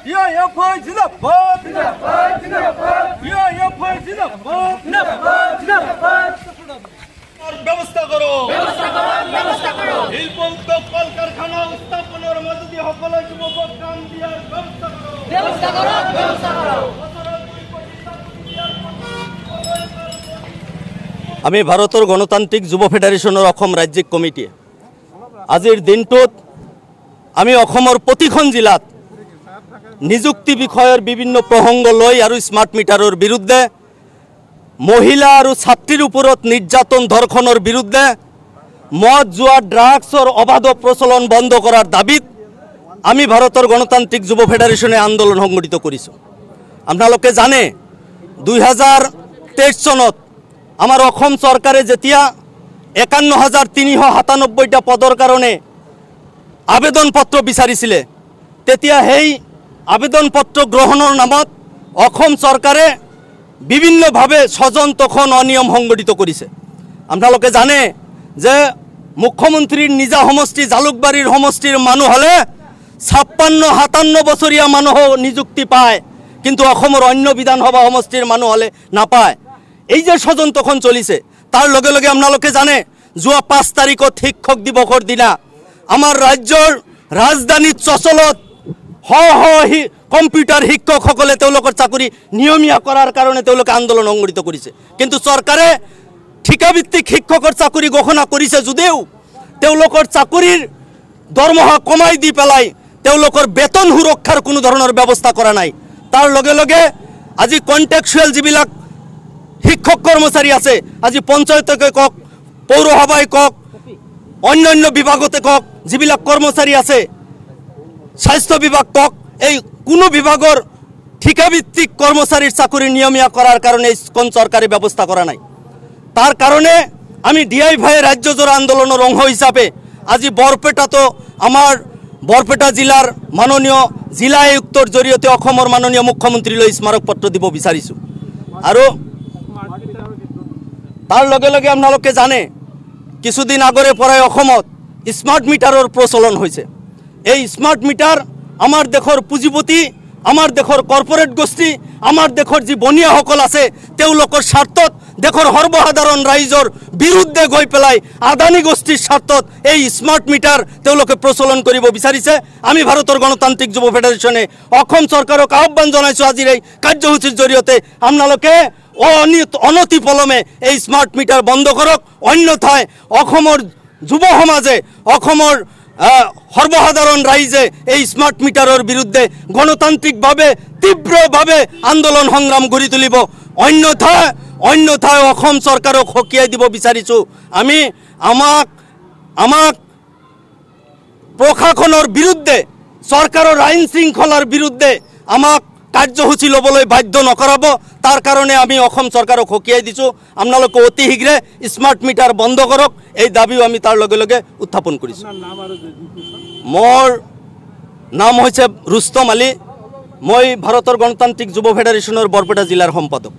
PIFI जिंदाबाद PIFI जिंदाबाद ব্যবস্থা করো শিল্প উদ্যোগ কলকারখানা স্থাপনের মধ্য দিয়ে সকল যুবক কাম দিয়ার ব্যবস্থা করো আমি ভারতের গণতান্ত্রিক যুব ফেডারেশনের অসম রাজ্যিক কমিটি আজিৰ দিনটোত আমি অসমৰ প্ৰতিখন জিলাত নিযুক্তি বিষয়ৰ বিভিন্ন প্ৰসংগ লৈ আৰু স্মাৰ্ট মিটাৰৰ বিৰুদ্ধে মহিলা আৰু ছাত্ৰীৰ ওপৰত নিৰ্যাতন ধৰ্ষণৰ বিৰুদ্ধে মদ জুৱা ড্ৰাগছৰ অবাধ প্ৰচলন বন্ধ কৰাৰ দাবীত আমি ভাৰতৰ গণতান্ত্ৰিক যুৱ ফেডাৰেশনে আন্দোলন সংগঠিত কৰিছোঁ। আপোনালোকে জানে 2023 চনত আমাৰ অসম চৰকাৰে যেতিয়া 51,397টা পদৰ কাৰণে আবেদন পত্ৰ বিচাৰিছিলে তেতিয়া সেই আবেদন পত্ৰ গ্ৰহণৰ নামত অসম চৰকাৰে বিভিন্নভাৱে স্বজন তখন অনিয়ম সংগঠিত কৰিছে। আপোনালোকে জানে যে মুখ্যমন্ত্ৰীৰ নিজা সমষ্টি জালুকবাৰীৰ সমষ্টিৰ মানুহ হলে 56-57 বছৰীয়া মানুহ নিযুক্তি পায়, কিন্তু অসমৰ অন্য বিধানসভা সমষ্টিৰ মানুহ হলে নাপায়। এই যে স্বজন তখন চলিছে তাৰ লগে লগে আপোনালোকে জানে যোৱা 5 তাৰিখত শিক্ষক দিৱসৰ দিনা আমাৰ ৰাজ্যৰ ৰাজধানী চচলত কম্পিউটাৰ শিক্ষকসকলে তেওঁলোকৰ চাকৰি নিয়মীয়া কৰাৰ কাৰণে তেওঁলোকে আন্দোলন সংগঠিত কৰিছে, কিন্তু চৰকাৰে ঠিকাভিত্তিক শিক্ষকৰ চাকৰি ঘোষণা কৰিছে যদিও তেওঁলোকৰ চাকৰিৰ দৰমহা কমাই দি পেলাই তেওঁলোকৰ বেতন সুৰক্ষাৰ কোনো ধৰণৰ ব্যৱস্থা কৰা নাই। তাৰ লগে লগে আজি কন্ট্ৰেকচুৱেল যিবিলাক শিক্ষক কৰ্মচাৰী আছে, আজি পঞ্চায়তকে কওক, পৌৰসভাই কওক, অন্যান্য বিভাগতে কওক, যিবিলাক কৰ্মচাৰী আছে, স্বাস্থ্য বিভাগ কওক, এই কোনো বিভাগৰ ঠিকাভিত্তিক কৰ্মচাৰীৰ চাকৰি নিয়মীয়া কৰাৰ কাৰণে কোন চৰকাৰে ব্যৱস্থা কৰা নাই। তাৰ কাৰণে আমি ডিআইভাই ৰাজ্যজোৰা আন্দোলনৰ অংশ হিচাপে আজি বৰপেটাতো আমাৰ বৰপেটা জিলাৰ মাননীয় জিলা আয়ুক্তৰ জৰিয়তে অসমৰ মাননীয় মুখ্যমন্ত্ৰীলৈ স্মাৰক পত্ৰ দিব বিচাৰিছোঁ। আৰু তাৰ লগে লগে আপোনালোকে জানে কিছুদিন আগৰে পৰাই অসমত স্মাৰ্ট মিটাৰৰ প্ৰচলন হৈছে। এই স্মাৰ্ট মিটাৰ আমাৰ দেশৰ পুঁজিপতি, আমাৰ দেশৰ কৰ্পৰেট গোষ্ঠী, আমাৰ দেশৰ যি বনিয়াসকল আছে তেওঁলোকৰ স্বাৰ্থত দেশৰ সৰ্বসাধাৰণ ৰাইজৰ বিৰুদ্ধে গৈ পেলাই আদানী গোষ্ঠীৰ স্বাৰ্থত এই স্মাৰ্ট মিটাৰ তেওঁলোকে প্ৰচলন কৰিব বিচাৰিছে। আমি ভাৰতৰ গণতান্ত্ৰিক যুৱ ফেডাৰেশনে অসম চৰকাৰক আহ্বান জনাইছোঁ আজিৰ এই কাৰ্যসূচীৰ জৰিয়তে আপোনালোকে অনতি পলমে এই স্মাৰ্ট মিটাৰ বন্ধ কৰক, অন্যথায় অসমৰ যুৱ সমাজে, অসমৰ সৰ্বসাধাৰণ ৰাইজে এই স্মাৰ্ট মিটাৰৰ বিৰুদ্ধে গণতান্ত্ৰিকভাৱে তীব্ৰভাৱে আন্দোলন সংগ্ৰাম গঢ়ি তুলিব। অন্যথায় অসম চৰকাৰক সকীয়াই দিব বিচাৰিছোঁ আমি আমাক প্ৰশাসনৰ বিৰুদ্ধে, চৰকাৰৰ আইন শৃংখলাৰ বিৰুদ্ধে আমাক কাৰ্যসূচী ল'বলৈ বাধ্য নকৰাব। তাৰ কাৰণে আমি অসম চৰকাৰক সকীয়াই দিছোঁ আপোনালোকে অতি শীঘ্ৰে স্মাৰ্ট মিটাৰ বন্ধ কৰক, এই দাবীও আমি তাৰ লগে লগে উত্থাপন কৰিছোঁ। মোৰ নাম হৈছে ৰুস্তম আলী, মই ভাৰতৰ গণতান্ত্ৰিক যুৱ ফেডাৰেশনৰ বৰপেটা জিলাৰ সম্পাদক।